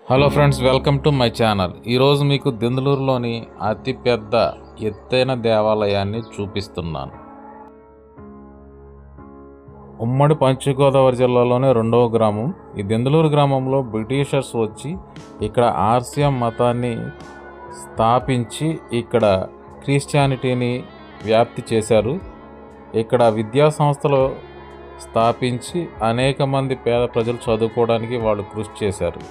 Hello friends, welcome to my channel. ఈరోజు మీకు దెందులూరులోని అతిపెద్ద ఎత్తైన దేవాలయాన్ని చూపిస్తున్నాను. ఉమ్మడి పశ్చిమగోదావరి జిల్లాలోని రెండవ గ్రామం ఈ దెందులూరు గ్రామంలో బ్రిటిషర్స్ వచ్చి ఇక్కడ ఆర్సియం మతాన్ని స్థాపించి ఇక్కడ క్రిస్టియానిటీని వ్యాప్తి చేశారు. ఇక్కడ విద్యా సంస్థలు స్థాపించి అనేక మంది పేద ప్రజలు చదువుకోవడానికి వాళ్ళు కృషి చేశారు.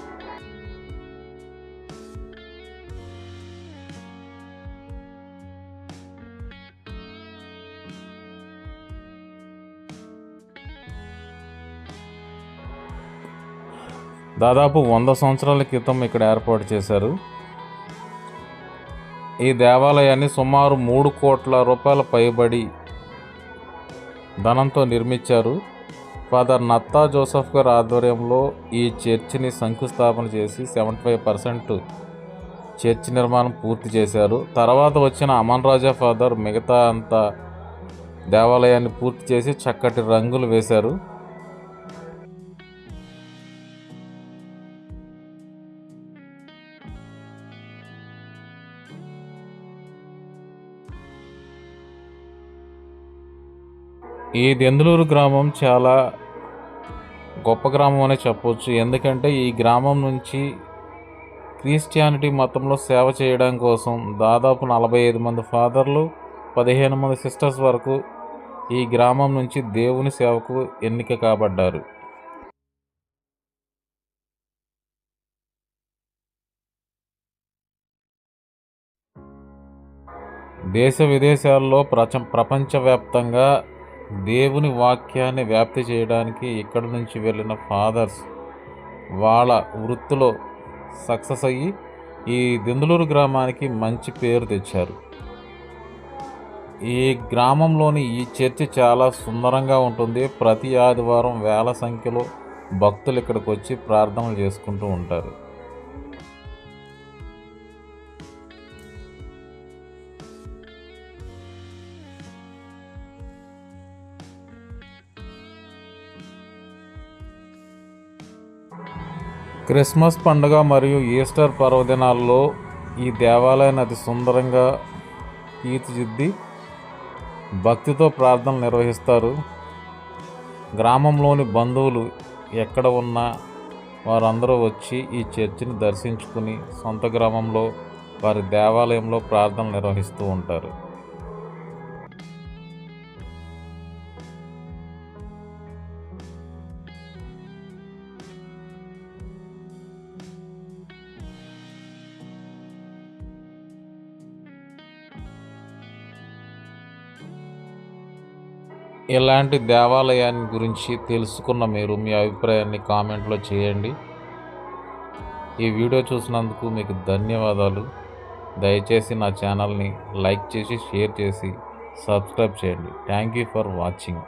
దాదాపు 100 సంవత్సరాల క్రితం ఇక్కడ ఏర్పాటు చేశారు. ఈ దేవాలయాన్ని సుమారు 3 కోట్ల రూపాయల పైబడి ధనంతో నిర్మించారు. ఫాదర్ నత్తా జోసెఫ్ గారి ఆధ్వర్యంలో ఈ చర్చిని శంకుస్థాపన చేసి 75% చర్చి నిర్మాణం పూర్తి చేశారు. తర్వాత వచ్చిన అమన్ రాజా ఫాదర్ మిగతా అంతా దేవాలయాన్ని పూర్తి చేసి చక్కటి రంగులు వేశారు. ఈ దెందులూరు గ్రామం చాలా గొప్ప గ్రామం అనే చెప్పవచ్చు. ఎందుకంటే ఈ గ్రామం నుంచి క్రిస్టియానిటీ మతంలో సేవ చేయడం కోసం దాదాపు 45 మంది ఫాదర్లు, 15 మంది సిస్టర్స్ వరకు ఈ గ్రామం నుంచి దేవుని సేవకు ఎన్నిక కాబడ్డారు. దేశ విదేశాల్లో ప్రపంచవ్యాప్తంగా దేవుని వాక్యాన్ని వ్యాప్తి చేయడానికి ఇక్కడి నుంచి వెళ్ళిన ఫాదర్స్ వాళ్ళ వృత్తిలో సక్సెస్ అయ్యి ఈ దెందులూరు గ్రామానికి మంచి పేరు తెచ్చారు. ఈ గ్రామంలోని ఈ చర్చి చాలా సుందరంగా ఉంటుంది. ప్రతి ఆదివారం వేల సంఖ్యలో భక్తులు ఇక్కడికి వచ్చి ప్రార్థనలు చేసుకుంటూ ఉంటారు. క్రిస్మస్ పండుగ మరియు ఈస్టర్ పర్వదినాల్లో ఈ దేవాలయాన్ని అతి సుందరంగా తీర్చిదిద్ది భక్తితో ప్రార్థనలు నిర్వహిస్తారు. గ్రామంలోని బంధువులు ఎక్కడ ఉన్నా వారందరూ వచ్చి ఈ చర్చిని దర్శించుకుని సొంత గ్రామంలో వారి దేవాలయంలో ప్రార్థనలు నిర్వహిస్తూ ఉంటారు. ఇలాంటి దేవాలయాన్ని గురించి తెలుసుకున్న మీరు మీ అభిప్రాయాన్ని కామెంట్లో చేయండి. ఈ వీడియో చూసినందుకు మీకు ధన్యవాదాలు. దయచేసి నా ఛానల్ని లైక్ చేసి షేర్ చేసి సబ్స్క్రైబ్ చేయండి. Thank you for watching.